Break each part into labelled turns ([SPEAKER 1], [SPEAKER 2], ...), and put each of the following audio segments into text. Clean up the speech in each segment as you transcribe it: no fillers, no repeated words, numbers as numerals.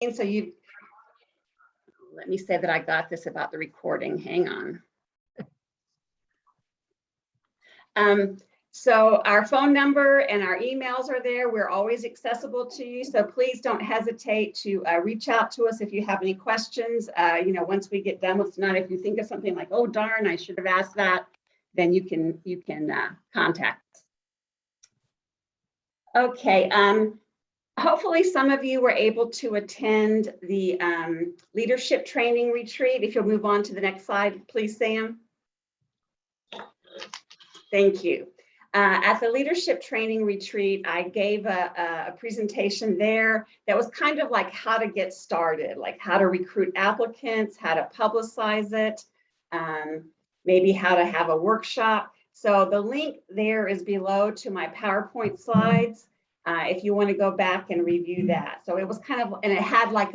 [SPEAKER 1] And so let me say that I got this about the recording. Hang on. So our phone number and our emails are there. We're always accessible to you. So please don't hesitate to reach out to us if you have any questions. Once we get done with tonight, if you think of something like, oh, darn, I should have asked that, then you can contact us. Okay. Hopefully some of you were able to attend the leadership training retreat. If you'll move on to the next slide, please, Sam. Thank you. At the leadership training retreat, I gave a presentation there that was kind of like how to get started, like how to recruit applicants, how to publicize it, maybe how to have a workshop. So the link there is below to my PowerPoint slides if you want to go back and review that. So it was kind of, and it had like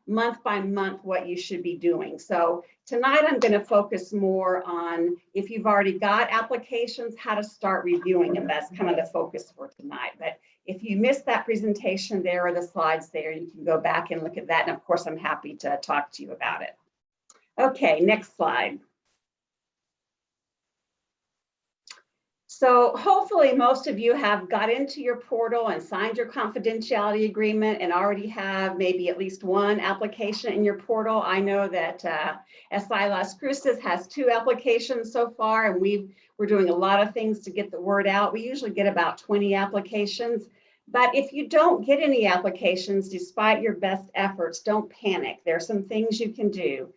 [SPEAKER 1] month by month what you should be doing. So tonight I'm going to focus more on if you've already got applications, how to start reviewing them. That's kind of the focus for tonight. But if you missed that presentation, there are the slides there. You can go back and look at that. And of course, I'm happy to talk to you about it. Okay, next slide. So hopefully most of you have got into your portal and signed your confidentiality agreement and already have maybe at least one application in your portal. I know that SI Las Cruces has 2 applications so far, and we're doing a lot of things to get the word out. We usually get about 20 applications. But if you don't get any applications, despite your best efforts, don't panic. There are some things you can do.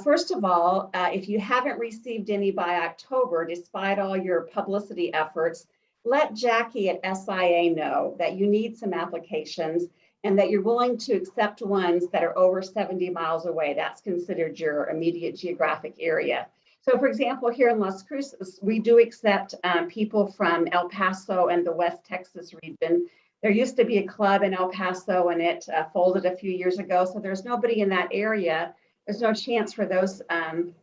[SPEAKER 1] First of all, if you haven't received any by October, despite all your publicity efforts, let Jackie at SIA know that you need some applications and that you're willing to accept ones that are over 70 miles away. That's considered your immediate geographic area. So for example, here in Las Cruces, we do accept people from El Paso and the West Texas region. There used to be a club in El Paso and it folded a few years ago. So there's nobody in that area. There's no chance for those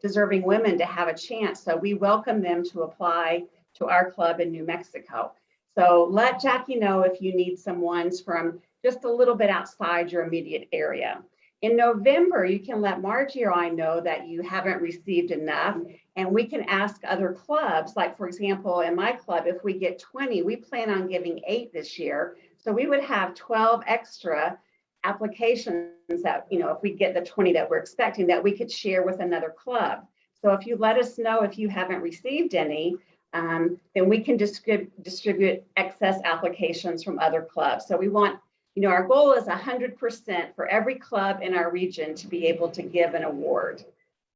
[SPEAKER 1] deserving women to have a chance. So we welcome them to apply to our club in New Mexico. So let Jackie know if you need some ones from just a little bit outside your immediate area. In November, you can let Margie or I know that you haven't received enough, and we can ask other clubs. Like for example, in my club, if we get 20, we plan on giving 8 this year. So we would have 12 extra applications that, if we get the 20 that we're expecting, that we could share with another club. So if you let us know if you haven't received any, then we can distribute excess applications from other clubs. So we want, our goal is 100% for every club in our region to be able to give an award.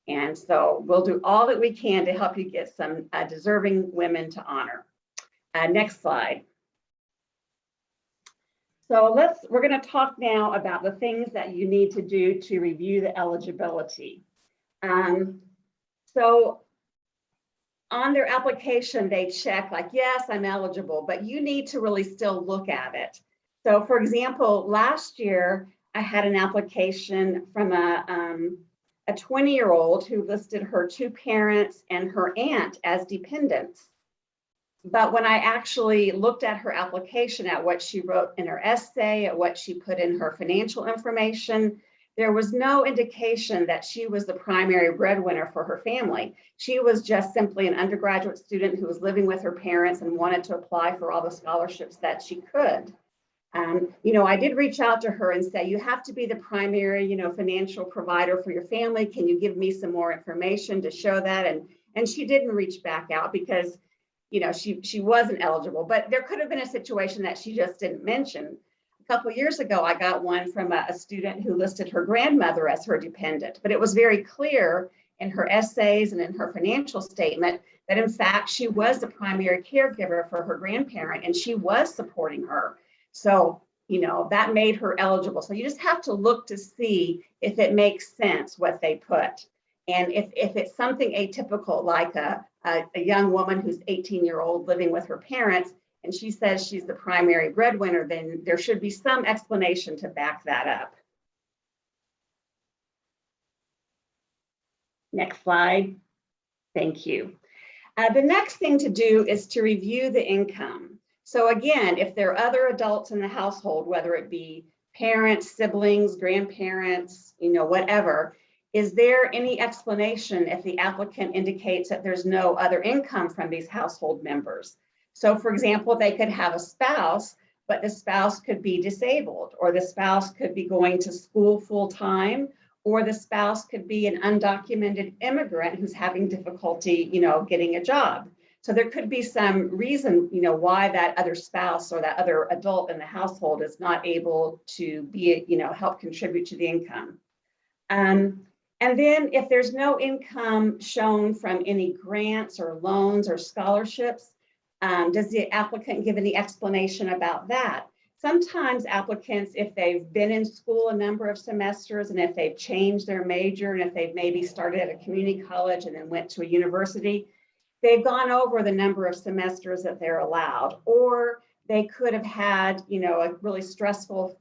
[SPEAKER 1] And so we'll do all that we can to help you get some deserving women to honor. Next slide. So we're going to talk now about the things that you need to do to review the eligibility. So on their application, they check like, yes, I'm eligible, but you need to really still look at it. So for example, last year, I had an application from a 20-year-old who listed her 2 parents and her aunt as dependents. But when I actually looked at her application, at what she wrote in her essay, at what she put in her financial information, there was no indication that she was the primary breadwinner for her family. She was just simply an undergraduate student who was living with her parents and wanted to apply for all the scholarships that she could. I did reach out to her and say, you have to be the primary, financial provider for your family. Can you give me some more information to show that? And she didn't reach back out because she wasn't eligible, but there could have been a situation that she just didn't mention. A couple of years ago, I got one from a student who listed her grandmother as her dependent, but it was very clear in her essays and in her financial statement that in fact, she was the primary caregiver for her grandparent and she was supporting her. So, that made her eligible. So you just have to look to see if it makes sense what they put. And if it's something atypical, like a young woman who's 18-year-old living with her parents, and she says she's the primary breadwinner, then there should be some explanation to back that up. Next slide. Thank you. The next thing to do is to review the income. So again, if there are other adults in the household, whether it be parents, siblings, grandparents, whatever. Is there any explanation if the applicant indicates that there's no other income from these household members? So for example, they could have a spouse, but the spouse could be disabled, or the spouse could be going to school full time, or the spouse could be an undocumented immigrant who's having difficulty, getting a job. So there could be some reason, why that other spouse or that other adult in the household is not able to be, help contribute to the income. And then if there's no income shown from any grants or loans or scholarships, does the applicant give any explanation about that? Sometimes applicants, if they've been in school a number of semesters and if they've changed their major and if they've maybe started at a community college and then went to a university, they've gone over the number of semesters that they're allowed, or they could have had, a really stressful,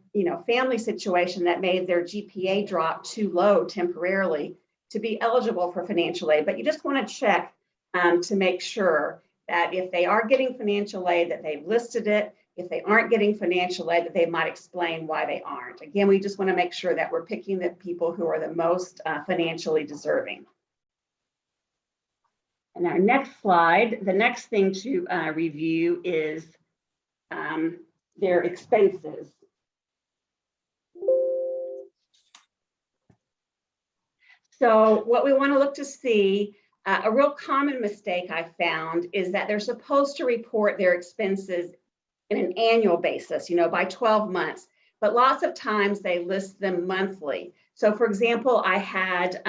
[SPEAKER 1] family situation that made their GPA drop too low temporarily to be eligible for financial aid. But you just want to check to make sure that if they are getting financial aid, that they've listed it. If they aren't getting financial aid, that they might explain why they aren't. Again, we just want to make sure that we're picking the people who are the most financially deserving. And our next slide, the next thing to review is their expenses. So what we want to look to see, a real common mistake I found is that they're supposed to report their expenses in an annual basis, by 12 months, but lots of times they list them monthly. So for example, I had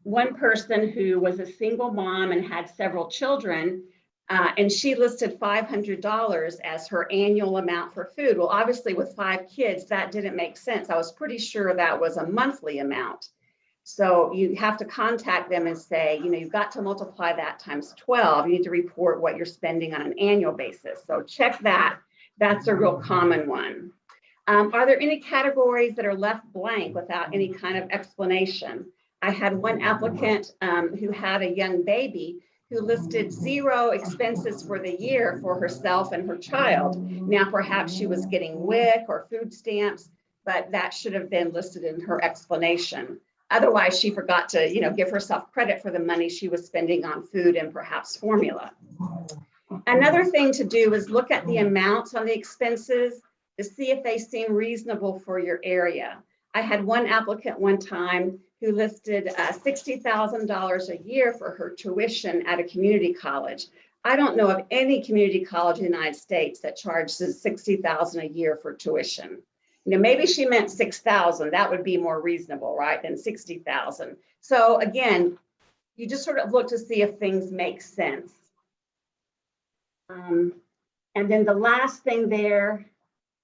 [SPEAKER 1] one person who was a single mom and had several children, and she listed $500 as her annual amount for food. Well, obviously with 5 kids, that didn't make sense. I was pretty sure that was a monthly amount. So you have to contact them and say, you've got to multiply that times 12. You need to report what you're spending on an annual basis. So check that. That's a real common one. Are there any categories that are left blank without any kind of explanation? I had one applicant who had a young baby who listed 0 expenses for the year for herself and her child. Now, perhaps she was getting WIC or food stamps, but that should have been listed in her explanation. Otherwise, she forgot to, give herself credit for the money she was spending on food and perhaps formula. Another thing to do is look at the amounts on the expenses to see if they seem reasonable for your area. I had one applicant one time who listed $60,000 a year for her tuition at a community college. I don't know of any community college in the United States that charges $60,000 a year for tuition. Maybe she meant 6,000. That would be more reasonable, right, than 60,000. So again, you just sort of look to see if things make sense. And then the last thing there,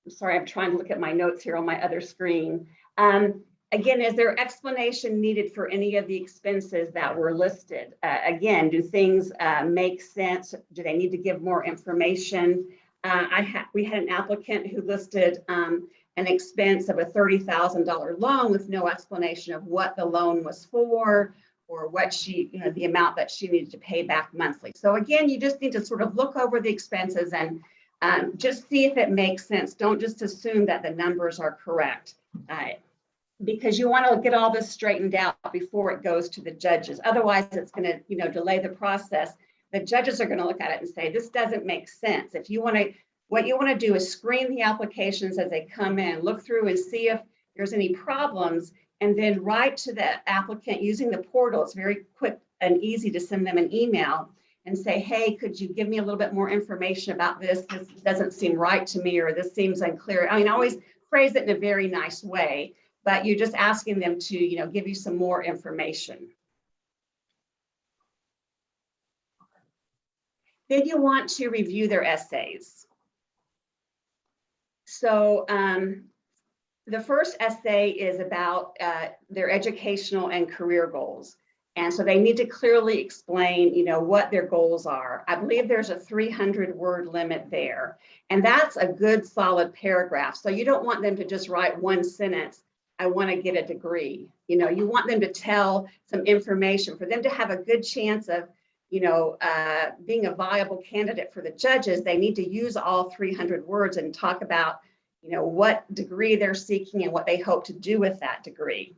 [SPEAKER 1] I'm sorry, I'm trying to look at my notes here on my other screen. Again, is there explanation needed for any of the expenses that were listed? Again, do things make sense? Do they need to give more information? We had an applicant who listed an expense of a $30,000 loan with no explanation of what the loan was for or what she, the amount that she needed to pay back monthly. So again, you just need to sort of look over the expenses and just see if it makes sense. Don't just assume that the numbers are correct. Because you want to get all this straightened out before it goes to the judges. Otherwise, it's going to, delay the process. The judges are going to look at it and say, this doesn't make sense. If you want to, what you want to do is screen the applications as they come in, look through and see if there's any problems, and then write to the applicant using the portal. It's very quick and easy to send them an email and say, hey, could you give me a little bit more information about this? This doesn't seem right to me, or this seems unclear. I mean, always phrase it in a very nice way, but you're just asking them to, give you some more information. Then you want to review their essays. So the first essay is about their educational and career goals. And so they need to clearly explain, what their goals are. I believe there's a 300-word limit there. And that's a good solid paragraph. So you don't want them to just write one sentence, I want to get a degree. You want them to tell some information for them to have a good chance of, being a viable candidate for the judges. They need to use all 300 words and talk about, what degree they're seeking and what they hope to do with that degree.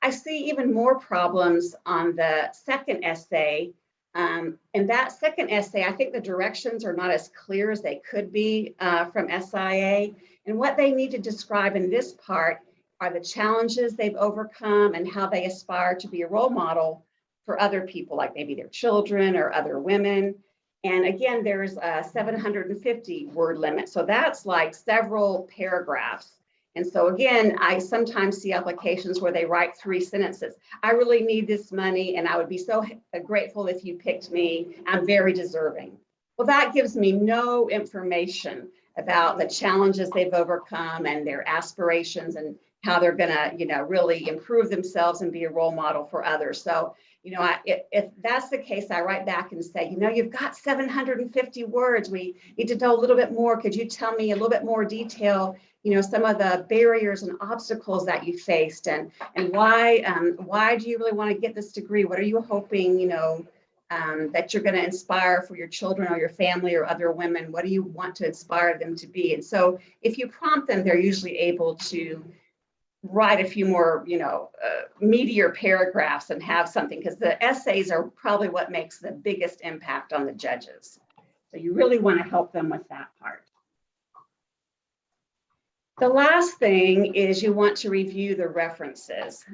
[SPEAKER 1] I see even more problems on the second essay. In that second essay, I think the directions are not as clear as they could be from SIA. And what they need to describe in this part are the challenges they've overcome and how they aspire to be a role model for other people, like maybe their children or other women. And again, there's a 750 word limit. So that's like several paragraphs. And so again, I sometimes see applications where they write 3 sentences. I really need this money and I would be so grateful if you picked me. I'm very deserving. Well, that gives me no information about the challenges they've overcome and their aspirations and how they're gonna, really improve themselves and be a role model for others. So, if that's the case, I write back and say, you've got 750 words. We need to know a little bit more. Could you tell me a little bit more detail, some of the barriers and obstacles that you faced and why do you really want to get this degree? What are you hoping, that you're going to inspire for your children or your family or other women? What do you want to inspire them to be? And so if you prompt them, they're usually able to write a few more, meatier paragraphs and have something, because the essays are probably what makes the biggest impact on the judges. So you really want to help them with that part. The last thing is you want to review the references.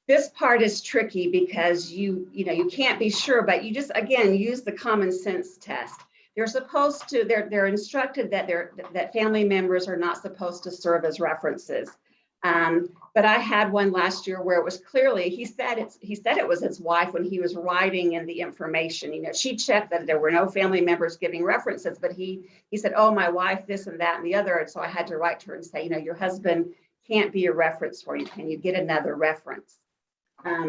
[SPEAKER 1] This part is tricky because you can't be sure, but you just, again, use the common sense test. They're supposed to, they're instructed that family members are not supposed to serve as references. But I had one last year where it was clearly, he said it was his wife when he was writing in the information. She checked that there were no family members giving references, but he said, oh, my wife, this and that and the other. And so I had to write to her and say, your husband can't be a reference for you. Can you get another reference?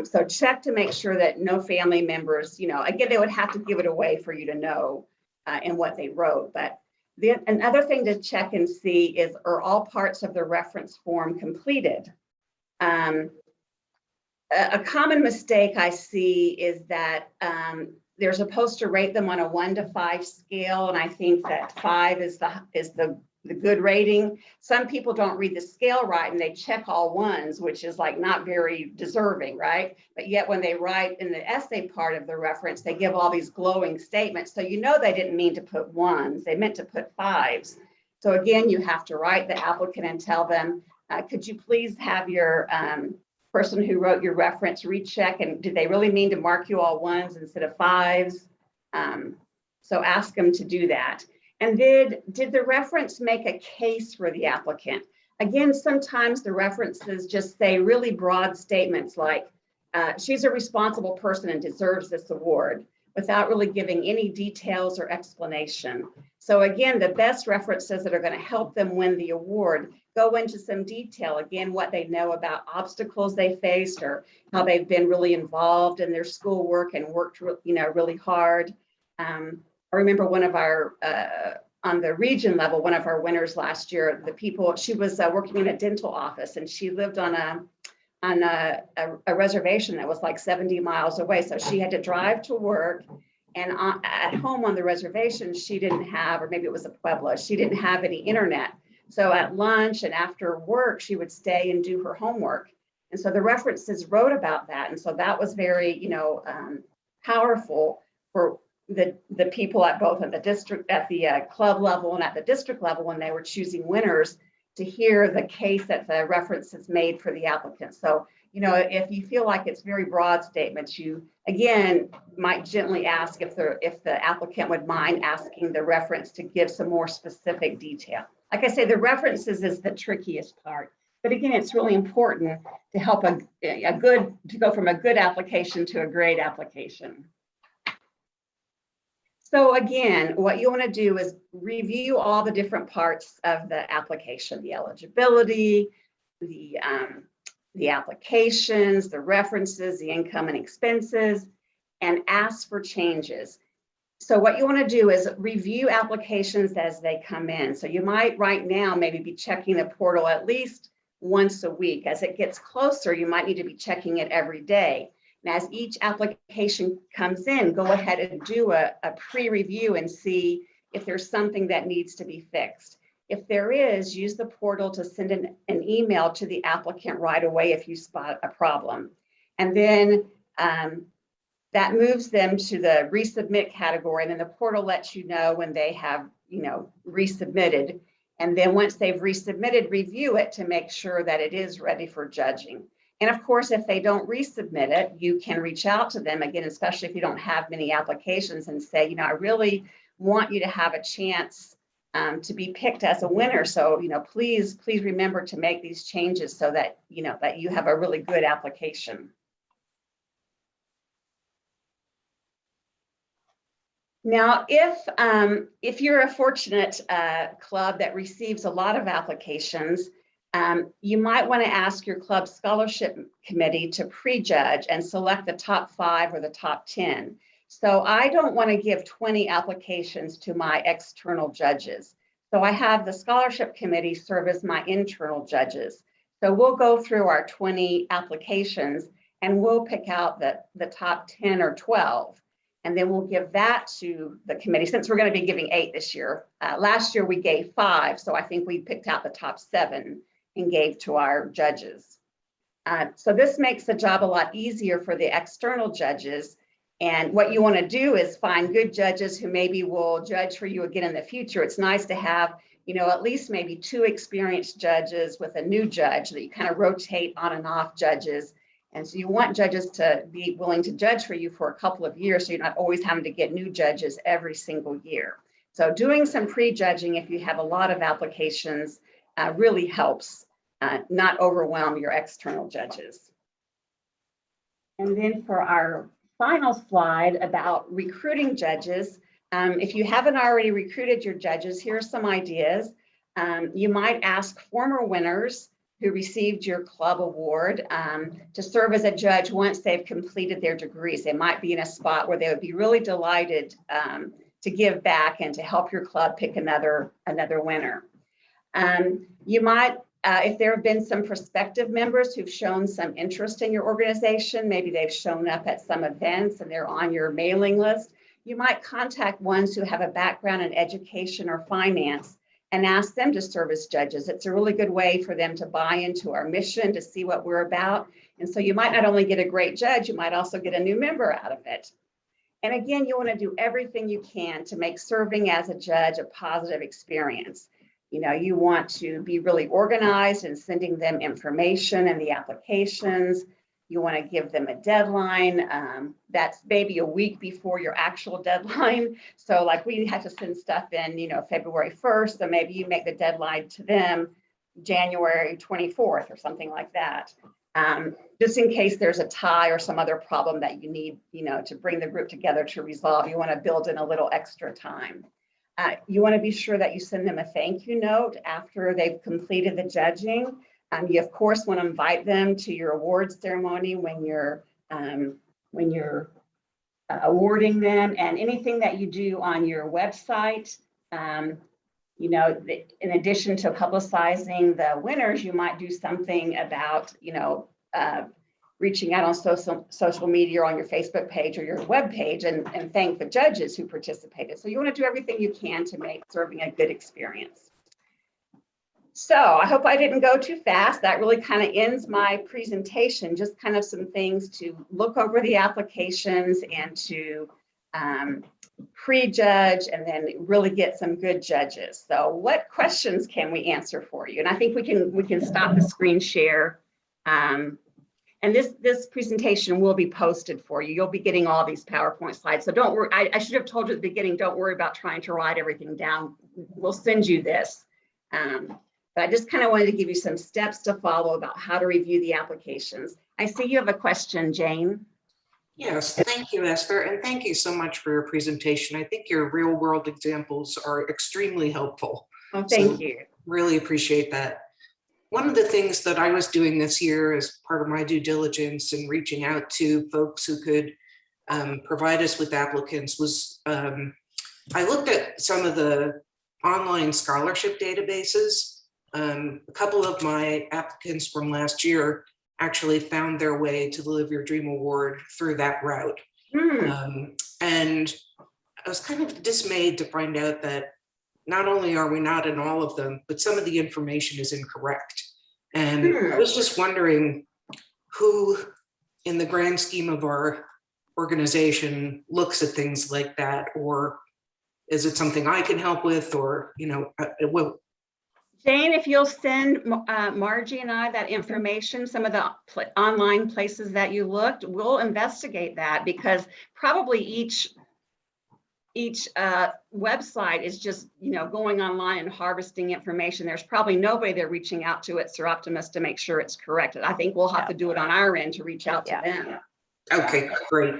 [SPEAKER 1] So check to make sure that no family members, again, they would have to give it away for you to know in what they wrote. But another thing to check and see is, are all parts of the reference form completed? A common mistake I see is that they're supposed to rate them on a 1 to 5 scale, and I think that 5 is the good rating. Some people don't read the scale right and they check all ones, which is like not very deserving, right? But yet when they write in the essay part of the reference, they give all these glowing statements. So they didn't mean to put 1s, they meant to put 5s. So again, you have to write the applicant and tell them, could you please have your person who wrote your reference recheck, and did they really mean to mark you all 1s instead of 5s? So ask them to do that. And did the reference make a case for the applicant? Again, sometimes the references just say really broad statements like, she's a responsible person and deserves this award, without really giving any details or explanation. So again, the best references that are going to help them win the award go into some detail, again, what they know about obstacles they faced or how they've been really involved in their schoolwork and worked really hard. I remember one of our, on the region level, one of our winners last year, she was working in a dental office and she lived on a reservation that was like 70 miles away. So she had to drive to work, and at home on the reservation, she didn't have, or maybe it was a Pueblo, she didn't have any internet. So at lunch and after work, she would stay and do her homework. And so the references wrote about that. And so that was very, powerful for the people at both at the district, at the club level and at the district level when they were choosing winners, to hear the case that the references made for the applicant. So, if you feel like it's very broad statements, you again might gently ask if the applicant would mind asking the reference to give some more specific detail. Like I say, the references is the trickiest part, but again, it's really important to help to go from a good application to a great application. So again, what you want to do is review all the different parts of the application, the eligibility, the applications, the references, the income and expenses, and ask for changes. So what you want to do is review applications as they come in. So you might right now maybe be checking the portal at least once a week. As it gets closer, you might need to be checking it every day. And as each application comes in, go ahead and do a pre-review and see if there's something that needs to be fixed. If there is, use the portal to send an email to the applicant right away if you spot a problem. And then that moves them to the resubmit category, and then the portal lets you know when they have, resubmitted. And then once they've resubmitted, review it to make sure that it is ready for judging. And of course, if they don't resubmit it, you can reach out to them again, especially if you don't have many applications, and say, I really want you to have a chance to be picked as a winner. So, please remember to make these changes so that, that you have a really good application. Now, if you're a fortunate club that receives a lot of applications, you might want to ask your club scholarship committee to prejudge and select the top 5 or the top 10. So I don't want to give 20 applications to my external judges. So I have the scholarship committee serve as my internal judges. So we'll go through our 20 applications and we'll pick out the top 10 or 12. And then we'll give that to the committee, since we're going to be giving 8 this year. Last year we gave 5, so I think we picked out the top 7 and gave to our judges. So this makes the job a lot easier for the external judges. And what you want to do is find good judges who maybe will judge for you again in the future. It's nice to have, at least maybe 2 experienced judges with a new judge, that you kind of rotate on and off judges. And so you want judges to be willing to judge for you for a couple of years, so you're not always having to get new judges every single year. So doing some pre-judging if you have a lot of applications really helps not overwhelm your external judges. And then for our final slide about recruiting judges, if you haven't already recruited your judges, here are some ideas. You might ask former winners who received your club award to serve as a judge once they've completed their degrees. They might be in a spot where they would be really delighted to give back and to help your club pick another winner. You might, if there have been some prospective members who've shown some interest in your organization, maybe they've shown up at some events and they're on your mailing list, you might contact ones who have a background in education or finance and ask them to serve as judges. It's a really good way for them to buy into our mission, to see what we're about. And so you might not only get a great judge, you might also get a new member out of it. And again, you want to do everything you can to make serving as a judge a positive experience. You want to be really organized in sending them information and the applications. You want to give them a deadline. That's maybe a week before your actual deadline. So like we had to send stuff in, February 1st. So maybe you make the deadline to them January 24th or something like that. Just in case there's a tie or some other problem that you need, to bring the group together to resolve, you want to build in a little extra time. You want to be sure that you send them a thank you note after they've completed the judging. You of course want to invite them to your awards ceremony when you're awarding them, and anything that you do on your website. In addition to publicizing the winners, you might do something about reaching out on social media or on your Facebook page or your web page and thank the judges who participated. So you want to do everything you can to make serving a good experience. So I hope I didn't go too fast. That really kind of ends my presentation, just kind of some things to look over the applications and to prejudge and then really get some good judges. So what questions can we answer for you? And I think we can stop the screen share. And this presentation will be posted for you. You'll be getting all these PowerPoint slides. So don't worry, I should have told you at the beginning, don't worry about trying to write everything down. We'll send you this. But I just kind of wanted to give you some steps to follow about how to review the applications. I see you have a question, Jane.
[SPEAKER 2] Yes, thank you, Esther. And thank you so much for your presentation. I think your real world examples are extremely helpful.
[SPEAKER 1] Oh, thank you.
[SPEAKER 2] Really appreciate that. One of the things that I was doing this year as part of my due diligence and reaching out to folks who could provide us with applicants was I looked at some of the online scholarship databases. A couple of my applicants from last year actually found their way to the Live Your Dream Award through that route. And I was kind of dismayed to find out that not only are we not in all of them, but some of the information is incorrect. And I was just wondering who in the grand scheme of our organization looks at things like that, or is it something I can help with, or, you know,
[SPEAKER 1] Jane, if you'll send Margie and I that information, some of the online places that you looked, we'll investigate that, because probably each website is just, you know, going online and harvesting information. There's probably nobody they're reaching out to at Sir Optimus to make sure it's correct. I think we'll have to do it on our end to reach out to them.
[SPEAKER 2] Okay, great.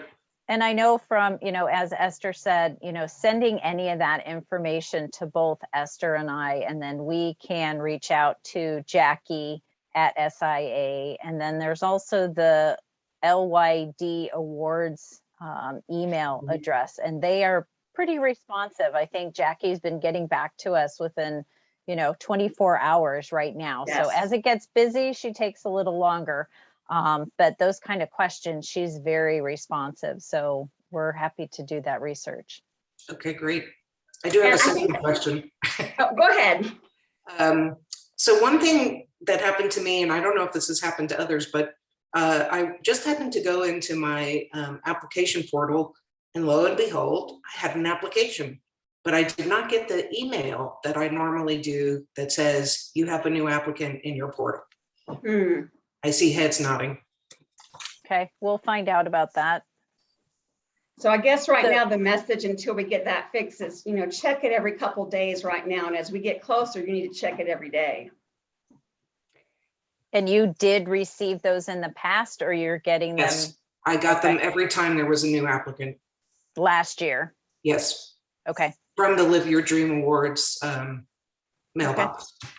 [SPEAKER 3] And I know from, you know, as Esther said, you know, sending any of that information to both Esther and I, and then we can reach out to Jackie at SIA. And then there's also the LYD Awards email address, and they are pretty responsive. I think Jackie's been getting back to us within, you know, 24 hours right now.
[SPEAKER 1] Yes.
[SPEAKER 3] So as it gets busy, she takes a little longer. But those kind of questions, she's very responsive. So we're happy to do that research.
[SPEAKER 2] Okay, great. I do have a second question.
[SPEAKER 1] Oh, go ahead.
[SPEAKER 2] So one thing that happened to me, and I don't know if this has happened to others, but I just happened to go into my application portal, and lo and behold, I had an application, but I did not get the email that I normally do that says you have a new applicant in your portal. I see heads nodding.
[SPEAKER 3] Okay, we'll find out about that.
[SPEAKER 1] So I guess right now the message until we get that fixed is, you know, check it every couple days right now. And as we get closer, you need to check it every day.
[SPEAKER 3] And you did receive those in the past, or you're getting them?
[SPEAKER 2] Yes, I got them every time there was a new applicant.
[SPEAKER 3] Last year?
[SPEAKER 2] Yes.
[SPEAKER 3] Okay.
[SPEAKER 2] From the Live Your Dream Awards mailbox.
[SPEAKER 3] Okay.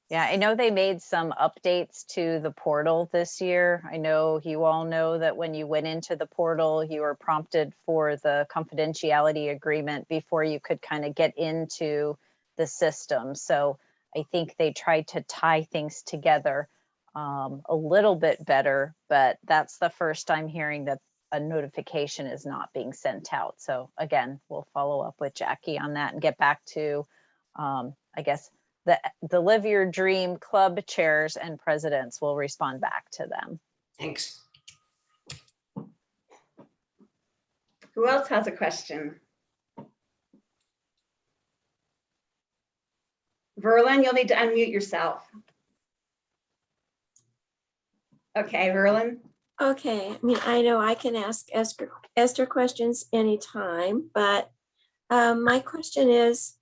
[SPEAKER 3] Yeah, I know they made some updates to the portal this year. I know you all know that when you went into the portal, you were prompted for the confidentiality agreement before you could kind of get into the system. So I think they tried to tie things together a little bit better, but that's the first time hearing that a notification is not being sent out. So again, we'll follow up with Jackie on that and get back to, I guess, the Live Your Dream Club chairs and presidents will respond back to them.
[SPEAKER 2] Thanks.
[SPEAKER 1] Who else has a question? Verlin, you'll need to unmute yourself. Okay, Verlin.
[SPEAKER 4] Okay, I mean, I know I can ask Esther questions anytime, but my question is,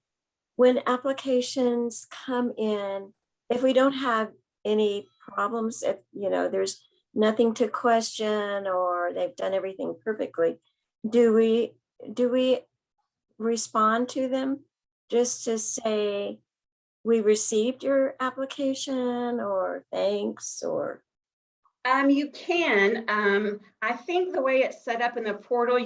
[SPEAKER 4] when applications come in, if we don't have any problems, if, you know, there's nothing to question or they've done everything perfectly, do we respond to them just to say, we received your application, or thanks, or?
[SPEAKER 1] You can. I think the way it's set up in the portal,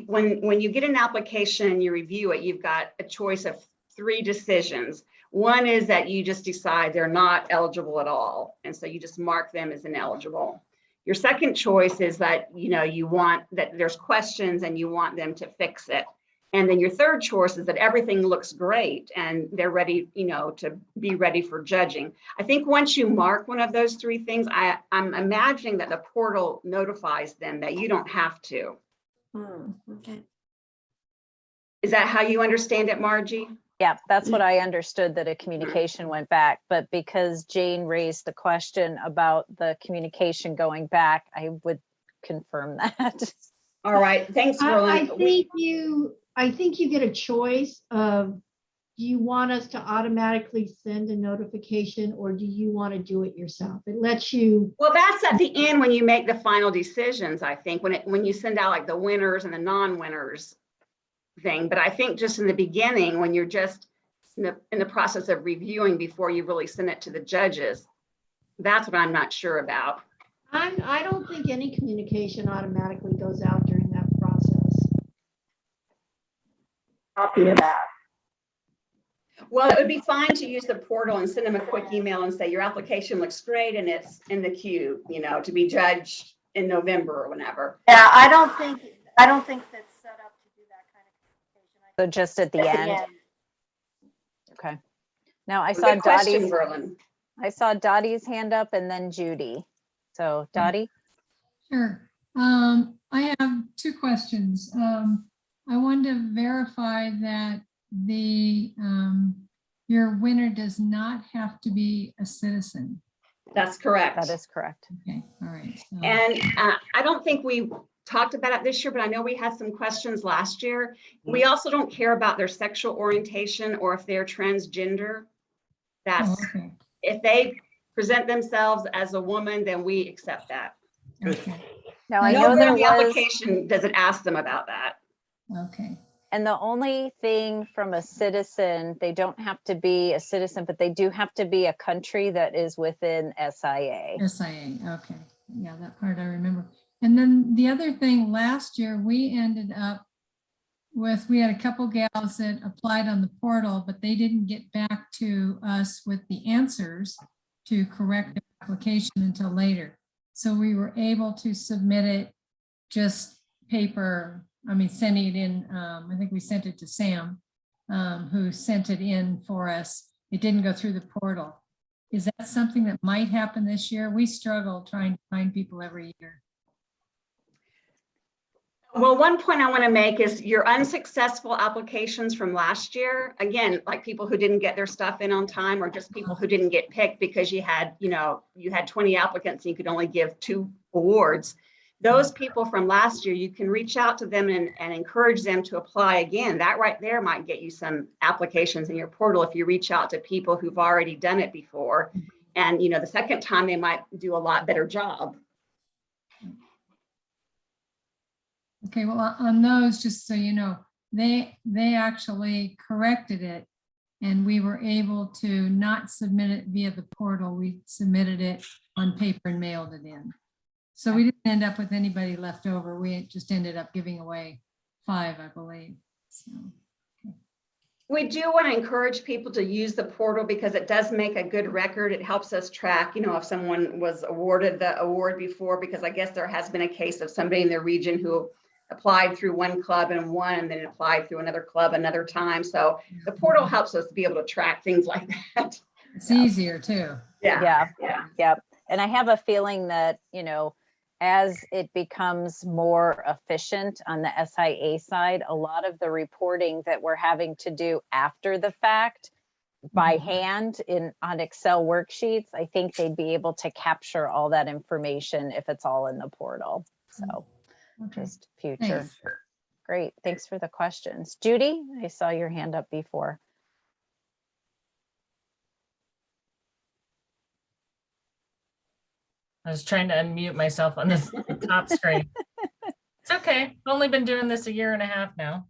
[SPEAKER 1] when you get an application and you review it, you've got a choice of 3 decisions. One is that you just decide they're not eligible at all, and so you just mark them as ineligible. Your second choice is that, you know, you want that there's questions and you want them to fix it. And then your third choice is that everything looks great and they're ready, you know, to be ready for judging. I think once you mark one of those 3 things, I'm imagining that the portal notifies them that you don't have to.
[SPEAKER 4] Okay.
[SPEAKER 1] Is that how you understand it, Margie?
[SPEAKER 3] Yeah, that's what I understood, that a communication went back, but because Jane raised the question about the communication going back, I would confirm that.
[SPEAKER 1] All right, thanks, Verlin.
[SPEAKER 5] I think you get a choice of, do you want us to automatically send a notification, or do you want to do it yourself? It lets you.
[SPEAKER 1] Well, that's at the end when you make the final decisions, I think, when you send out like the winners and the non-winners thing. But I think just in the beginning, when you're just in the process of reviewing before you really send it to the judges, that's what I'm not sure about.
[SPEAKER 5] I don't think any communication automatically goes out during that process.
[SPEAKER 1] Copy of that. Well, it would be fine to use the portal and send them a quick email and say, your application looks great and it's in the queue, you know, to be judged in November or whenever.
[SPEAKER 6] Yeah, I don't think that's set up to do that kind of communication.
[SPEAKER 3] So just at the end. Okay. Now I saw
[SPEAKER 1] Good question,
[SPEAKER 3] Dottie's,
[SPEAKER 1] Berlin.
[SPEAKER 3] hand up and then Judy. So Dottie?
[SPEAKER 6] Sure. I have two questions. I wanted to verify that your winner does not have to be a citizen.
[SPEAKER 1] That's correct.
[SPEAKER 3] That is correct.
[SPEAKER 6] Okay, all right. So-
[SPEAKER 1] And I don't think we talked about it this year, but I know we had some questions last year. We also don't care about their sexual orientation or if they're transgender. That's,
[SPEAKER 6] Oh, okay,
[SPEAKER 1] if they present themselves as a woman, then we accept that.
[SPEAKER 6] okay,
[SPEAKER 3] Now I know
[SPEAKER 1] Nowhere
[SPEAKER 3] there
[SPEAKER 1] in the
[SPEAKER 3] was,
[SPEAKER 1] application does it ask them about that.
[SPEAKER 6] okay.
[SPEAKER 3] and the only thing from a citizen, they don't have to be a citizen, but they do have to be a country that is within SIA.
[SPEAKER 6] SIA, okay. Yeah, that part I remember. And then the other thing, last year, we ended up we had a couple gals that applied on the portal, but they didn't get back to us with the answers to correct the application until later. So we were able to submit it just paper, sending it in, I think we sent it to Sam, who sent it in for us. It didn't go through the portal. Is that something that might happen this year? We struggle trying to find people every year.
[SPEAKER 1] Well, one point I want to make is your unsuccessful applications from last year, again, like people who didn't get their stuff in on time, or just people who didn't get picked because you had 20 applicants and you could only give 2 awards. Those people from last year, you can reach out to them and encourage them to apply again. That right there might get you some applications in your portal if you reach out to people who've already done it before. And the second time they might do a lot better job.
[SPEAKER 6] Okay, well, on those, just so you know, they actually corrected it and we were able to not submit it via the portal. We submitted it on paper and mailed it in. So we didn't end up with anybody left over. We just ended up giving away 5, I believe. So,
[SPEAKER 1] We do want to encourage people to use the portal because it does make a good record. It helps us track, if someone was awarded the award before, because I guess there has been a case of somebody in their region who applied through one club and won, and then applied through another club another time. So the portal helps us to be able to track things like that.
[SPEAKER 6] it's easier too.
[SPEAKER 1] Yeah.
[SPEAKER 3] Yep. And I have a feeling that, as it becomes more efficient on the SIA side, a lot of the reporting that we're having to do after the fact by hand on Excel worksheets, I think they'd be able to capture all that information if it's all in the portal. So
[SPEAKER 6] Okay.
[SPEAKER 3] just future.
[SPEAKER 6] Thanks.
[SPEAKER 3] Great. Thanks for the questions. Judy, I saw your hand up before.
[SPEAKER 7] I was trying to unmute myself on this top screen. It's okay. I've only been doing this 1.5 years now.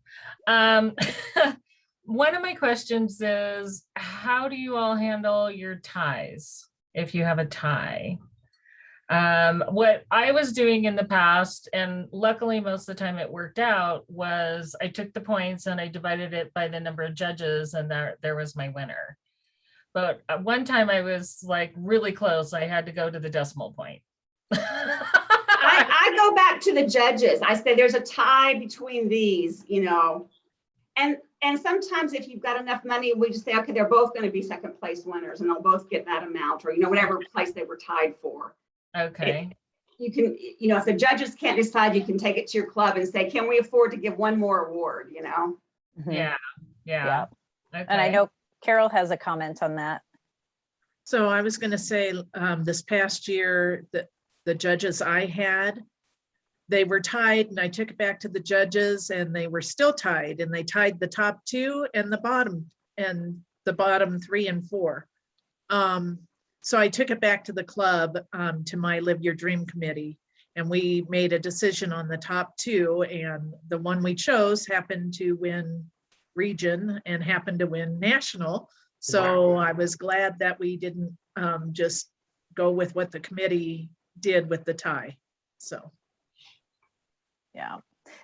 [SPEAKER 7] One of my questions is, how do you all handle your ties if you have a tie? What I was doing in the past, and luckily most of the time it worked out, was I took the points and I divided it by the number of judges, and there was my winner. But at one time I was like really close. I had to go to the decimal point.
[SPEAKER 1] I go back to the judges. I say there's a tie between these, and sometimes if you've got enough money, we just say, okay, they're both going to be second place winners and they'll both get that amount, or, whatever place they were tied for.
[SPEAKER 7] Okay.
[SPEAKER 1] You can, if the judges can't decide, you can take it to your club and say, can we afford to give one more award,
[SPEAKER 3] Mhm.
[SPEAKER 7] Yeah.
[SPEAKER 3] Yeah.
[SPEAKER 7] Okay.
[SPEAKER 3] And I know Carol has a comment on that.
[SPEAKER 8] So I was going to say, this past year, the judges I had, they were tied, and I took it back to the judges and they were still tied, and they tied the top 2 and the bottom 3 and 4. So I took it back to the club, to my Live Your Dream committee, and we made a decision on the top 2, and the one we chose happened to win region and happened to win national. So I was glad that we didn't just go with what the committee did with the tie. So.
[SPEAKER 3] Yeah.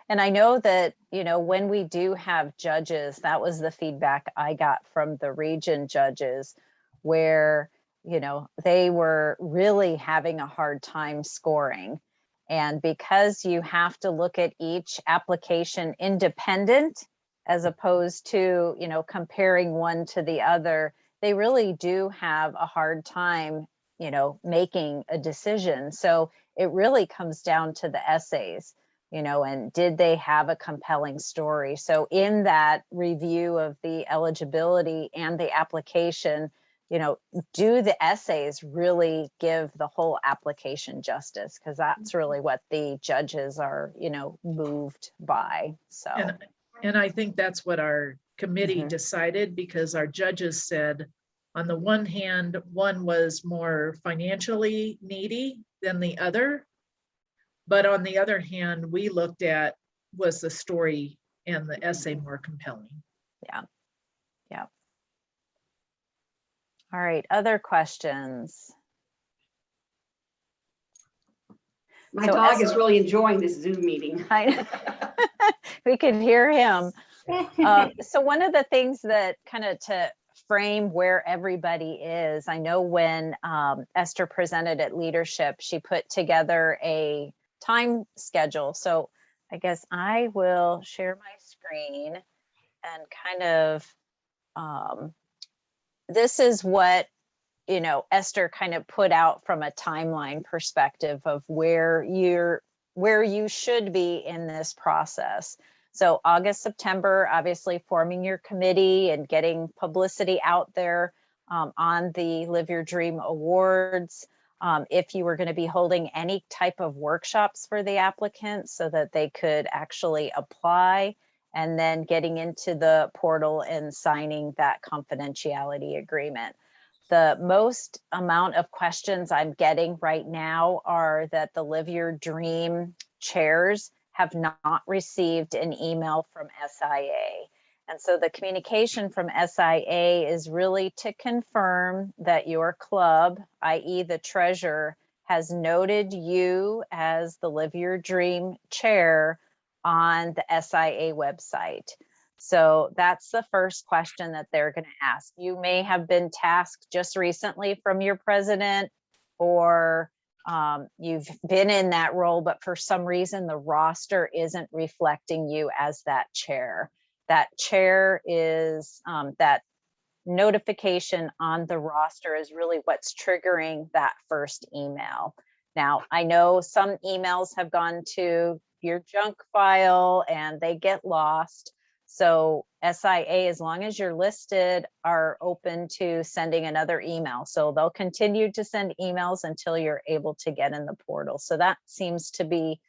[SPEAKER 3] And I know that, when we do have judges, that was the feedback I got from the region judges, where, they were really having a hard time scoring. And because you have to look at each application independent, as opposed to, comparing one to the other, they really do have a hard time, making a decision. So it really comes down to the essays, and did they have a compelling story? So in that review of the eligibility and the application, do the essays really give the whole application justice? Because that's really what the judges are, moved by. So.
[SPEAKER 8] And I think that's what our committee
[SPEAKER 3] Mhm.
[SPEAKER 8] decided, because our judges said, on the one hand, one was more financially needy than the other. But on the other hand, we looked at, was the story and the essay more compelling?
[SPEAKER 3] Yeah. Yeah. All right. Other questions?
[SPEAKER 1] My
[SPEAKER 3] So
[SPEAKER 1] dog
[SPEAKER 3] as-
[SPEAKER 1] is really enjoying this Zoom meeting.
[SPEAKER 3] We could hear him. So one of the things that kind of to frame where everybody is, I know when Esther presented at leadership, she put together a time schedule. So I guess I will share my screen and kind of, this is what, Esther kind of put out from a timeline perspective of where you should be in this process. So August, September, obviously forming your committee and getting publicity out there on the Live Your Dream Awards. If you were going to be holding any type of workshops for the applicants so that they could actually apply, and then getting into the portal and signing that confidentiality agreement. The most amount of questions I'm getting right now are that the Live Your Dream chairs have not received an email from SIA. And so the communication from SIA is really to confirm that your club, i.e. the treasurer, has noted you as the Live Your Dream chair on the SIA website. So that's the first question that they're going to ask. You may have been tasked just recently from your president, or you've been in that role, but for some reason the roster isn't reflecting you as that chair. That chair is that notification on the roster is really what's triggering that first email. Now, I know some emails have gone to your junk file and they get lost. So SIA, as long as you're listed, are open to sending another email. So they'll continue to send emails until you're able to get in the portal. So that seems to be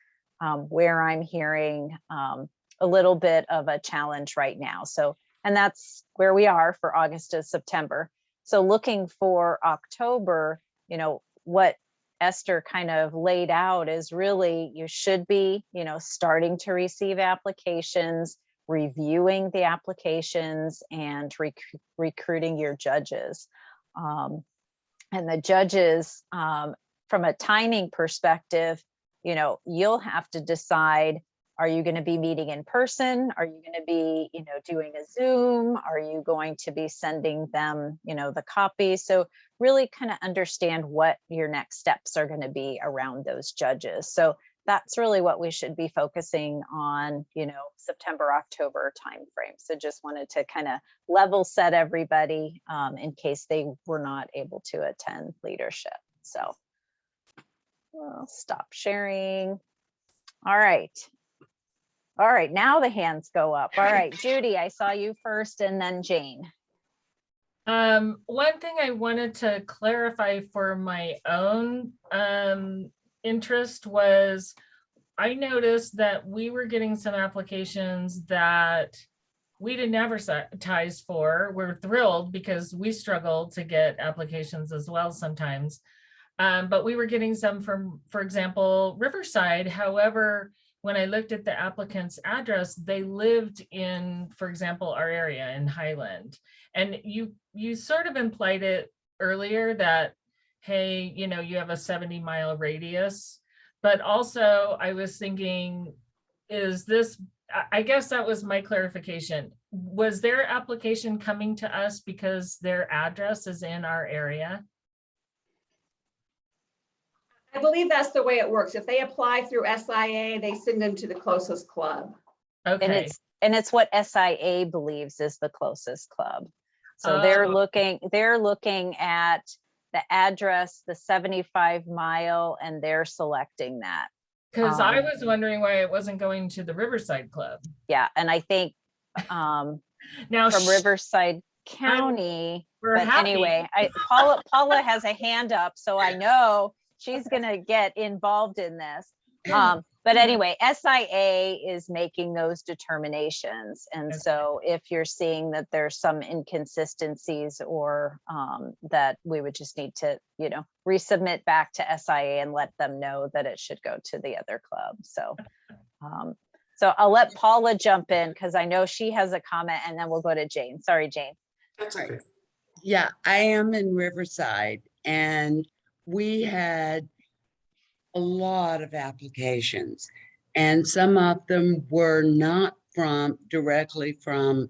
[SPEAKER 3] where I'm hearing a little bit of a challenge right now. So, and that's where we are for August to September. So looking for October, what Esther kind of laid out is really, you should be, starting to receive applications, reviewing the applications, and recruiting your judges. And the judges, from a timing perspective, you'll have to decide, are you going to be meeting in person? Are you going to be, doing a Zoom? Are you going to be sending them, the copy? So really kind of understand what your next steps are going to be around those judges. So that's really what we should be focusing on, September, October timeframe. So just wanted to kind of level set everybody in case they were not able to attend leadership. So I'll stop sharing. All right. All right, now the hands go up. All right, Judy, I saw you first, and then Jane.
[SPEAKER 7] One thing I wanted to clarify for my own interest was, I noticed that we were getting some applications that we didn't advertise for. We're thrilled because we struggle to get applications as well sometimes. But we were getting some from, for example, Riverside. However, when I looked at the applicant's address, they lived in, for example, our area in Highland. And you sort of implied it earlier that, hey, you have a 70-mile radius. But also I was thinking, is this, I guess that was my clarification. Was their application coming to us because their address is in our area?
[SPEAKER 1] I believe that's the way it works. If they apply through SIA, they send them to the closest club.
[SPEAKER 7] Okay.
[SPEAKER 3] And it's what SIA believes is the closest club. So they're
[SPEAKER 7] Oh.
[SPEAKER 3] looking at the address, the 75 mile, and they're selecting that.
[SPEAKER 7] Because I
[SPEAKER 3] Um,
[SPEAKER 7] was wondering why it wasn't going to the Riverside Club.
[SPEAKER 3] Yeah, and I think
[SPEAKER 7] Now,
[SPEAKER 3] from Riverside County,
[SPEAKER 7] we're
[SPEAKER 3] but
[SPEAKER 7] happy.
[SPEAKER 3] anyway, Paula has a hand up, so I know she's gonna get involved in this. But anyway, SIA is making those determinations. And
[SPEAKER 7] Okay.
[SPEAKER 3] so if you're seeing that there's some inconsistencies or that we would just need to, resubmit back to SIA and let them know that it should go to the other club. So, so I'll let Paula jump in because I know she has a comment, and then we'll go to Jane. Sorry, Jane.
[SPEAKER 2] That's okay.
[SPEAKER 9] Yeah, I am in Riverside, and we had a lot of applications, and some of them were not directly from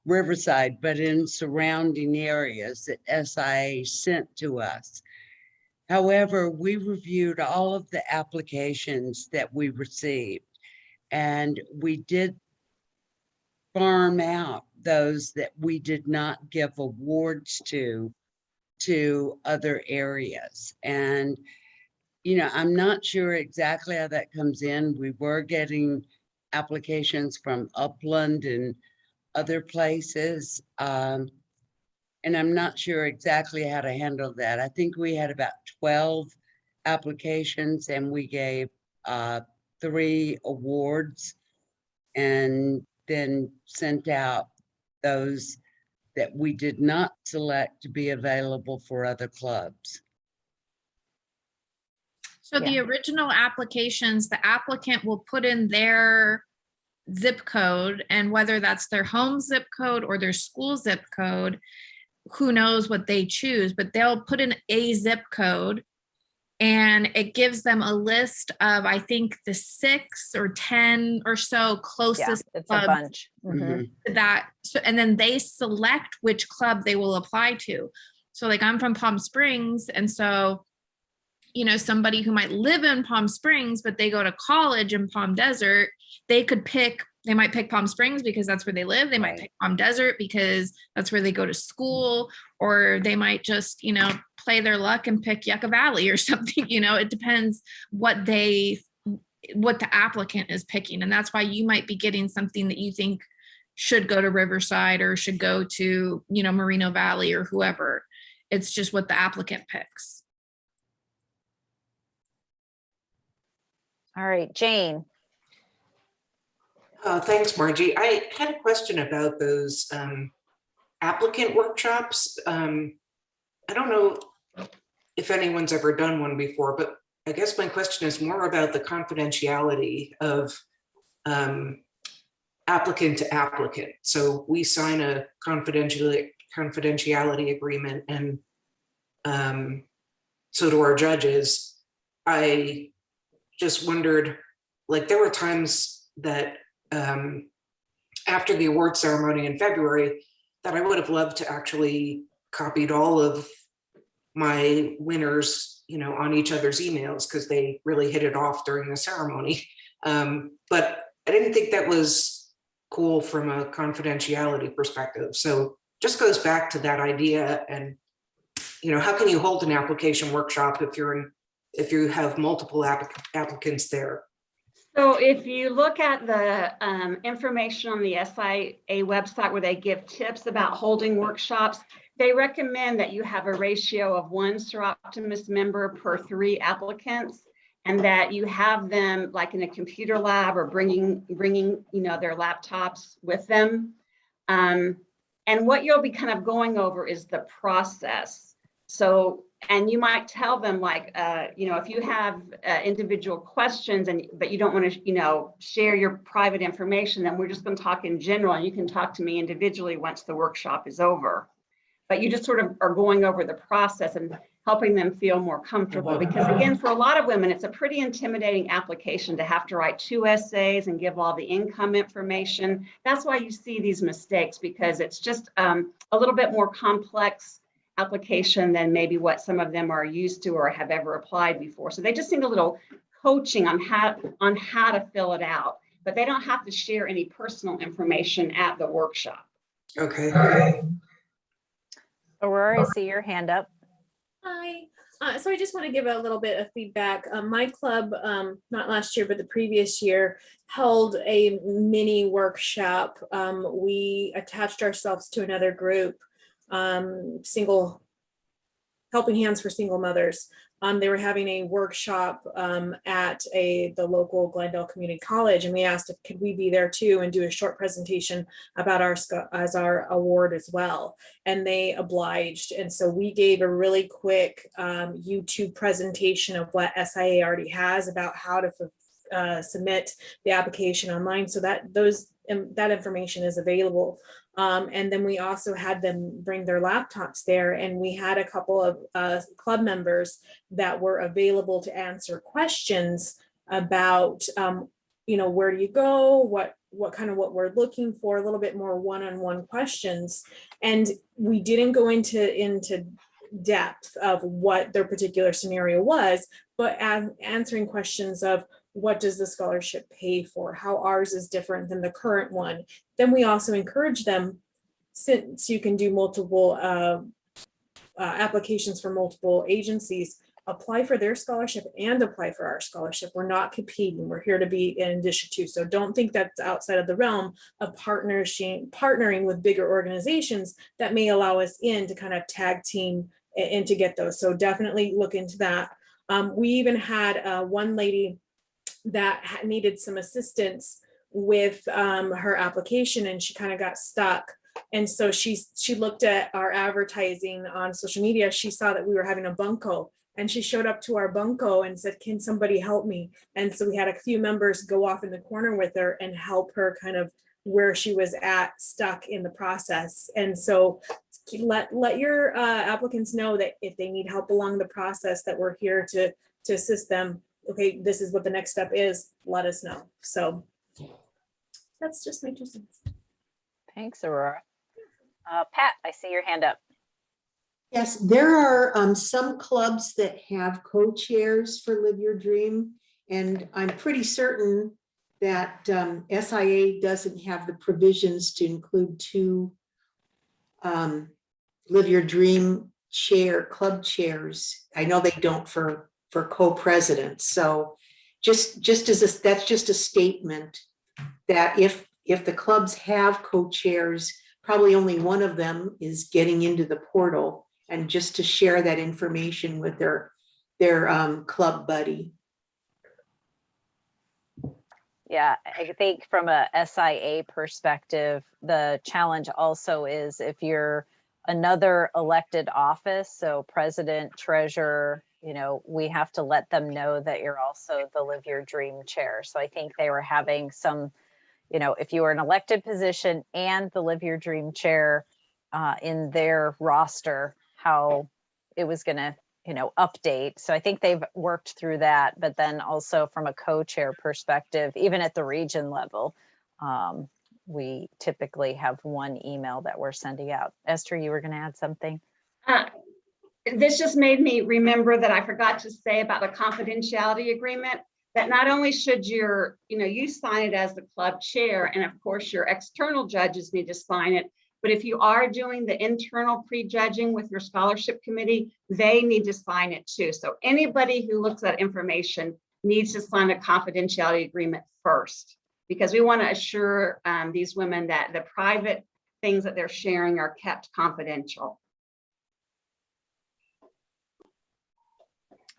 [SPEAKER 9] Riverside, but in surrounding areas that SIA sent to us. However, we reviewed all of the applications that we received, and we did farm out those that we did not give awards to other areas. And I'm not sure exactly how that comes in. We were getting applications from Upland and other places. And I'm not sure exactly how to handle that. I think we had about 12 applications and we gave 3 awards and then sent out those that we did not select to be available for other clubs.
[SPEAKER 10] So the original applications, the applicant will put in their zip code, and whether that's their home zip code or their school zip code, who knows what they choose, but they'll put in a zip code, and it gives them a list of, I think, the 6 or 10 or so
[SPEAKER 3] Yeah,
[SPEAKER 10] closest
[SPEAKER 3] it's a
[SPEAKER 10] clubs
[SPEAKER 3] bunch. Mhm.
[SPEAKER 9] Mhm.
[SPEAKER 10] to that. So, and then they select which club they will apply to. So like I'm from Palm Springs, and so somebody who might live in Palm Springs, but they go to college in Palm Desert, they might pick Palm Springs because that's where they live. They might
[SPEAKER 3] Right.
[SPEAKER 10] pick Palm Desert because that's where they go to school, or they might just, play their luck and pick Yucca Valley or something. It depends what the applicant is picking. And that's why you might be getting something that you think should go to Riverside or should go to, Moreno Valley or whoever. It's just what the applicant picks.
[SPEAKER 3] All right, Jane.
[SPEAKER 2] Thanks, Margie. I had a question about those applicant workshops. I don't know if anyone's ever done one before, but I guess my question is more about the confidentiality of applicant to applicant. So we sign a confidentiality agreement, and so do our judges. I just wondered, like, there were times that after the award ceremony in February that I would have loved to actually copied all of my winners, on each other's emails because they really hit it off during the ceremony. But I didn't think that was cool from a confidentiality perspective. So just goes back to that idea. And, how can you hold an application workshop if you have multiple applicants there?
[SPEAKER 1] So if you look at the information on the SIA website where they give tips about holding workshops, they recommend that you have a ratio of 1 Seroptimus member per 3 applicants, and that you have them like in a computer lab or bringing their laptops with them. And what you'll be kind of going over is the process. So, and you might tell them like, if you have individual questions but you don't want to, share your private information, then we're just going to talk in general, and you can talk to me individually once the workshop is over. But you just sort of are going over the process and helping them feel more comfortable. Because again, for a lot of women, it's a pretty intimidating application to have to write 2 essays and give all the income information. That's why you see these mistakes, because it's just a little bit more complex application than maybe what some of them are used to or have ever applied before. So they just need a little coaching on how to fill it out. but they don't have to share any personal information at the workshop.
[SPEAKER 2] Okay.
[SPEAKER 3] Aurora, I see your hand up.
[SPEAKER 11] Hi. So I just want to give a little bit of feedback. My club, not last year, but the previous year, held a mini workshop. We attached ourselves to another group, Helping Hands for Single Mothers. They were having a workshop at the local Glendale Community College, and we asked if could we be there too and do a short presentation about our award as well, and they obliged. And so we gave a really quick YouTube presentation of what SIA already has about how to submit the application online, so that that information is available. And then we also had them bring their laptops there, and we had a couple of club members that were available to answer questions about, where do you go, what we're looking for, a little bit more one-on-one questions. And we didn't go into depth of what their particular scenario was, but answering questions of, what does the scholarship pay for? How ours is different than the current one? Then we also encourage them, since you can do multiple applications for multiple agencies, apply for their scholarship and apply for our scholarship. We're not competing. We're here to be in addition to. So don't think that's outside of the realm of partnering with bigger organizations that may allow us in to kind of tag team and to get those. So definitely look into that. We even had one lady that needed some assistance with her application, and she kind of got stuck. And so she looked at our advertising on social media. She saw that we were having a bunco, and she showed up to our bunco and said, can somebody help me? And so we had a few members go off in the corner with her and help her kind of where she was stuck in the process. And so let your applicants know that if they need help along the process, that we're here to assist them. Okay, this is what the next step is, let us know. So that's just my 2 cents.
[SPEAKER 3] Thanks, Aurora. Pat, I see your hand up.
[SPEAKER 12] Yes, there are some clubs that have co-chairs for Live Your Dream, and I'm pretty certain that SIA doesn't have the provisions to include 2 Live Your Dream club chairs. I know they don't for co-presidents. So that's just a statement that if the clubs have co-chairs, probably only one of them is getting into the portal, and just to share that information with their club buddy.
[SPEAKER 3] Yeah, I think from a SIA perspective, the challenge also is if you're another elected office, so president, treasurer, we have to let them know that you're also the Live Your Dream chair. So I think they were having some, if you were an elected position and the Live Your Dream chair in their roster, how it was going to, update. So I think they've worked through that. But then also from a co-chair perspective, even at the region level, we typically have one email that we're sending out. Esther, you were going to add something?
[SPEAKER 1] This just made me remember that I forgot to say about the confidentiality agreement, that not only should you sign it as the club chair, and of course your external judges need to sign it, but if you are doing the internal pre-judging with your scholarship committee, they need to sign it too. So anybody who looks at information needs to sign a confidentiality agreement first, because we want to assure these women that the private things that they're sharing are kept confidential.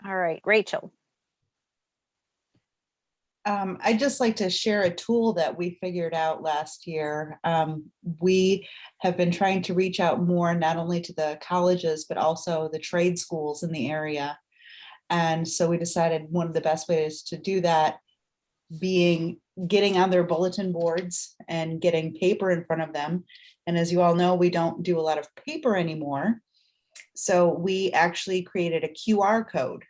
[SPEAKER 3] All right, Rachel.
[SPEAKER 13] I'd just like to share a tool that we figured out last year. We have been trying to reach out more, not only to the colleges, but also the trade schools in the area. And so we decided one of the best ways to do that being getting on their bulletin boards and getting paper in front of them. And as you all know, we don't do a lot of paper anymore. So we actually created a QR code,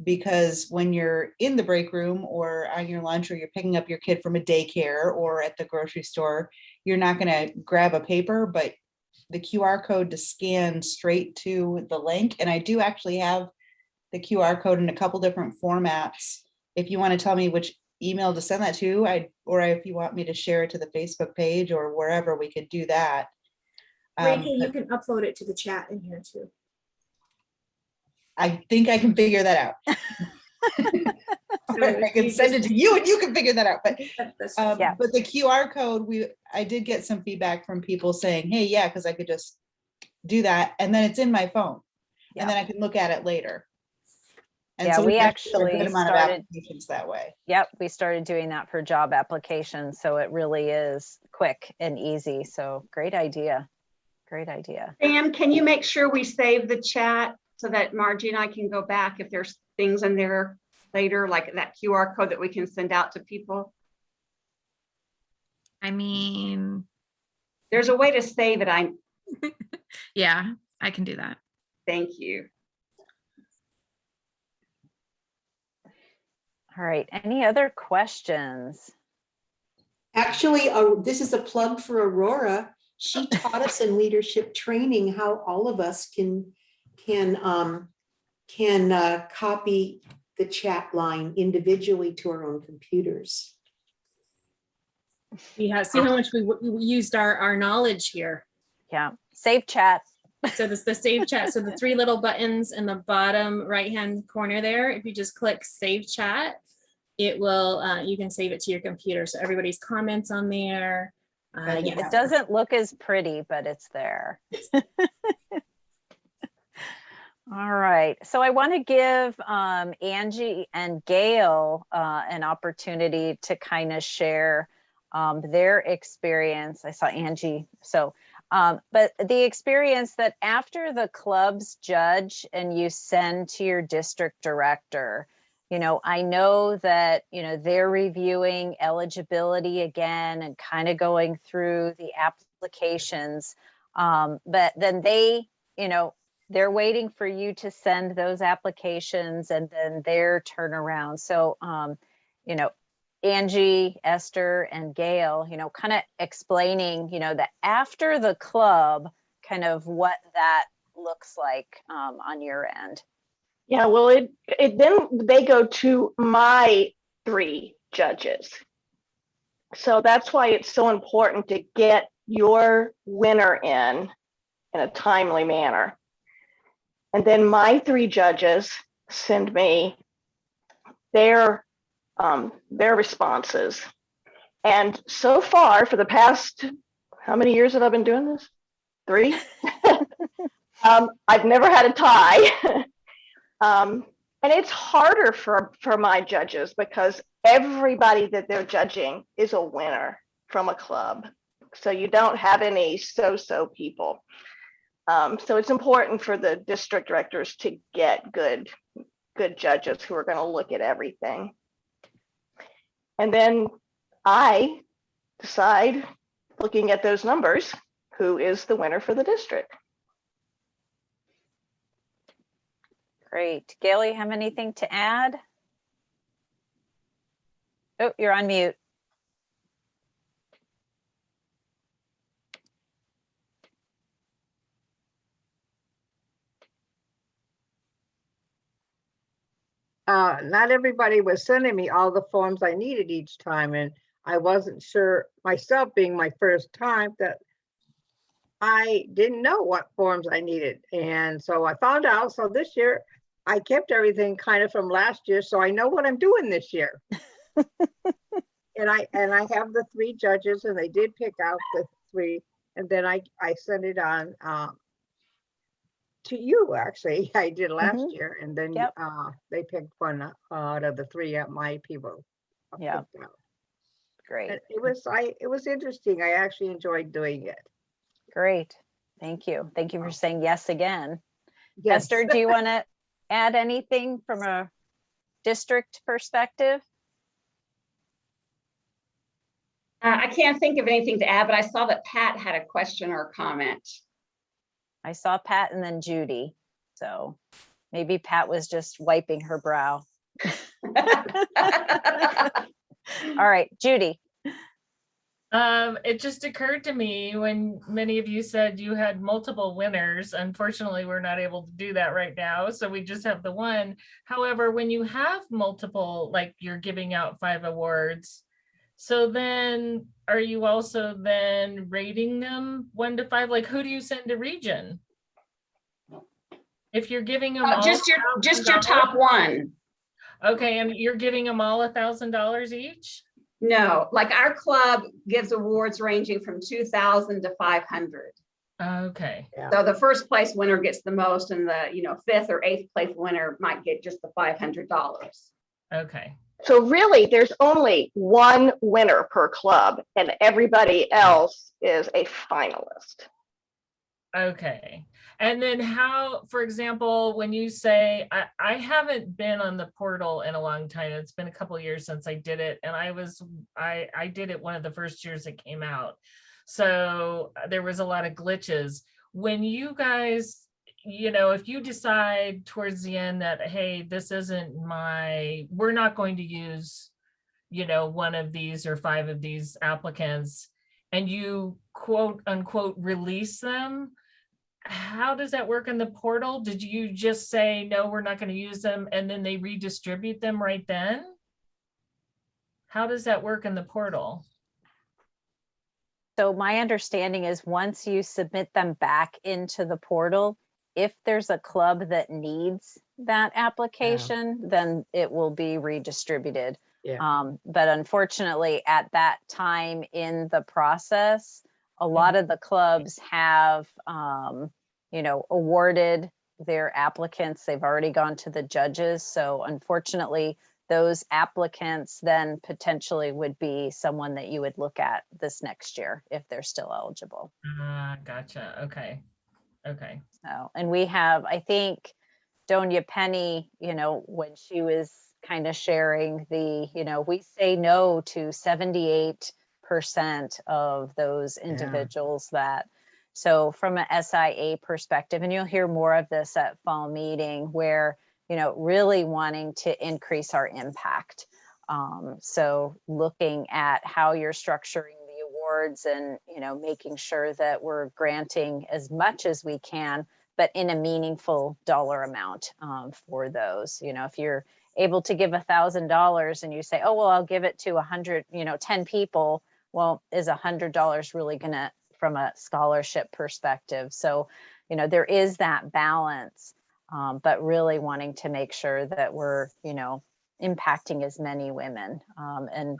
[SPEAKER 13] because when you're in the break room or on your lunch, or you're picking up your kid from a daycare or at the grocery store, you're not going to grab a paper, but the QR code to scan straight to the link. And I do actually have the QR code in a couple different formats. If you want to tell me which email to send that to, or if you want me to share it to the Facebook page or wherever, we could do that.
[SPEAKER 11] Rachel, you
[SPEAKER 13] But
[SPEAKER 11] can upload it to the chat in here too.
[SPEAKER 13] I think I can figure that out.
[SPEAKER 11] So
[SPEAKER 13] I
[SPEAKER 11] if
[SPEAKER 13] can
[SPEAKER 11] you
[SPEAKER 13] send it
[SPEAKER 11] just-
[SPEAKER 13] to you and you can figure that out. But
[SPEAKER 11] That's
[SPEAKER 3] Yeah.
[SPEAKER 13] but the QR code, I did get some feedback from people saying, hey, yeah, because I could just do that and then it's in my phone and then I can look at it later. And
[SPEAKER 3] Yeah,
[SPEAKER 13] so
[SPEAKER 3] we
[SPEAKER 13] get a
[SPEAKER 3] actually
[SPEAKER 13] good amount of
[SPEAKER 3] started-
[SPEAKER 13] applications that way.
[SPEAKER 3] Yep, we started doing that for job applications, so it really is quick and easy. So great idea. Great idea.
[SPEAKER 1] Sam, can you make sure we save the chat so that Margie and I can go back if there's things in there later, like that QR code that we can send out to people?
[SPEAKER 10] I mean,
[SPEAKER 1] There's a way to save it.
[SPEAKER 10] yeah, I can do that.
[SPEAKER 1] Thank you.
[SPEAKER 3] All right, any other questions?
[SPEAKER 12] Actually, this is a plug for Aurora. She taught us in leadership training how all of us can copy the chat line individually to our own computers.
[SPEAKER 11] Yeah, see how much we used our knowledge here.
[SPEAKER 3] Yeah, save chat.
[SPEAKER 11] So this the save chat. So the three little buttons in the bottom right-hand corner there, if you just click save chat, it will, you can save it to your computer. So everybody's comments on there.
[SPEAKER 3] It
[SPEAKER 11] Yeah.
[SPEAKER 3] doesn't look as pretty, but it's there. All right, so I want to give Angie and Gail an opportunity to kind of share their experience. I saw Angie. So, but the experience that after the clubs judge and you send to your district director, you know, I know that, you know, they're reviewing eligibility again and kind of going through the applications. But then they, you know, they're waiting for you to send those applications and then their turnaround. So, you know, Angie, Esther, and Gail, you know, kind of explaining, you know, that after the club, kind of what that looks like on your end.
[SPEAKER 14] Yeah, well, it then they go to my 3 judges. So that's why it's so important to get your winner in a timely manner. And then my 3 judges send me their responses. And so far, for the past, how many years have I been doing this? 3? I've never had a tie. And it's harder for my judges because everybody that they're judging is a winner from a club. So you don't have any so-so people. So it's important for the district directors to get good judges who are going to look at everything. And then I decide, looking at those numbers, who is the winner for the district.
[SPEAKER 3] Great. Gail, you have anything to add? Oh, you're on mute.
[SPEAKER 15] Not everybody was sending me all the forms I needed each time, and I wasn't sure myself, being my first time, that I didn't know what forms I needed. And so I found out. So this year I kept everything kind of from last year, so I know what I'm doing this year. and I have the 3 judges, and they did pick out the 3, and then I sent it on to you. Actually, I did last year, and then they picked one out of the 3 at my people.
[SPEAKER 3] Yeah, great.
[SPEAKER 15] And it was interesting. I actually enjoyed doing it.
[SPEAKER 3] Great. Thank you. Thank you for saying yes again.
[SPEAKER 15] Yes.
[SPEAKER 3] Esther, do you want to add anything from a district perspective?
[SPEAKER 1] I can't think of anything to add, but I saw that Pat had a question or a comment.
[SPEAKER 3] I saw Pat and then Judy. So maybe Pat was just wiping her brow. All right, Judy.
[SPEAKER 7] It just occurred to me when many of you said you had multiple winners. Unfortunately, we're not able to do that right now, so we just have the one. However, when you have multiple, like you're giving out 5 awards, so then are you also then rating them 1 to 5? Like, who do you send to region? If you're giving them all
[SPEAKER 1] Just your
[SPEAKER 7] $1,000?
[SPEAKER 1] top one.
[SPEAKER 7] Okay, and you're giving them all $1,000 each?
[SPEAKER 1] No, like our club gives awards ranging from 2,000 to 500.
[SPEAKER 7] Okay.
[SPEAKER 1] So the first place winner gets the most, and the 5th or 8th place winner might get just the $500.
[SPEAKER 7] Okay.
[SPEAKER 14] So really, there's only one winner per club, and everybody else is a finalist.
[SPEAKER 7] Okay. And then how, for example, when you say, I haven't been on the portal in a long time. It's been a couple of years since I did it. And I did it one of the first years it came out. So there was a lot of glitches. When you guys, if you decide towards the end that, hey, this isn't we're not going to use, one of these or 5 of these applicants, and you quote unquote release them, how does that work in the portal? Did you just say, no, we're not going to use them, and then they redistribute them right then? How does that work in the portal?
[SPEAKER 3] So my understanding is once you submit them back into the portal, if there's a club that needs that application, then it will be redistributed. But unfortunately, at that time in the process, a lot of the clubs have, awarded their applicants. They've already gone to the judges. So unfortunately, those applicants then potentially would be someone that you would look at this next year if they're still eligible.
[SPEAKER 7] Gotcha. Okay. Okay.
[SPEAKER 3] So, and we have, I think, Donia Penny, when she was kind of sharing we say no to 78% of those individuals so from an SIA perspective, and you'll hear more of this at fall meeting, where, really wanting to increase our impact. So looking at how you're structuring the awards and, making sure that we're granting as much as we can, but in a meaningful dollar amount for those. If you're able to give $1,000 and you say, oh, well, I'll give it to 100, 10 people. Well, is $100 really going to, from a scholarship perspective? So, there is that balance, but really wanting to make sure that we're, impacting as many women. And,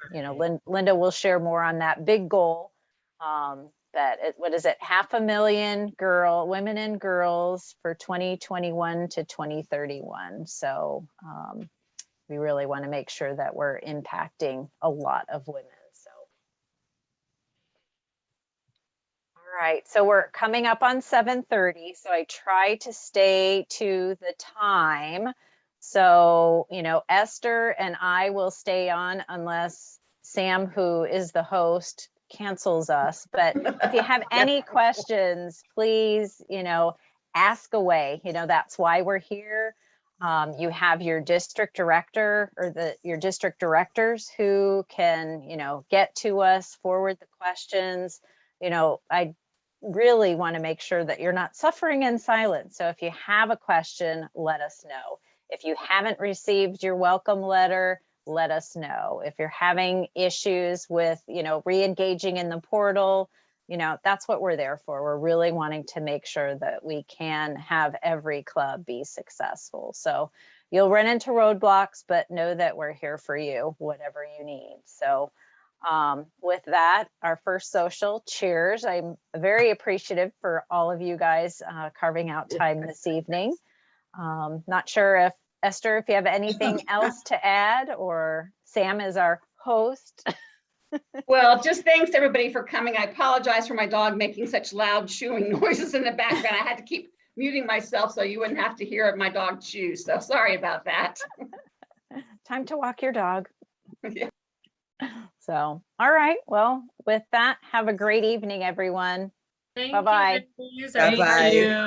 [SPEAKER 3] Linda will share more on that big goal. What is it? 500,000 women and girls for 2021 to 2031. So we really want to make sure that we're impacting a lot of women. So, all right. So we're coming up on 7:30. So I try to stay to the time. So, Esther and I will stay on unless Sam, who is the host, cancels us. But if you have any questions, please, ask away. That's why we're here. You have your district director or your district directors who can, get to us, forward the questions. I really want to make sure that you're not suffering in silence. So if you have a question, let us know. If you haven't received your welcome letter, let us know. If you're having issues with, re-engaging in the portal, that's what we're there for. We're really wanting to make sure that we can have every club be successful. So you'll run into roadblocks, but know that we're here for you, whatever you need. So with that, our first social, cheers. I'm very appreciative for all of you guys carving out time this evening. Not sure if Esther, if you have anything else to add, or Sam is our host.
[SPEAKER 1] Well, just thanks everybody for coming. I apologize for my dog making such loud chewing noises in the background. I had to keep muting myself so you wouldn't have to hear my dog chew. So sorry about that.
[SPEAKER 3] Time to walk your dog.
[SPEAKER 1] Yeah.
[SPEAKER 3] So, all right. Well, with that, have a great evening, everyone.
[SPEAKER 7] Thank
[SPEAKER 3] Bye-bye.
[SPEAKER 7] you.
[SPEAKER 9] Bye-bye.
[SPEAKER 7] Thank you.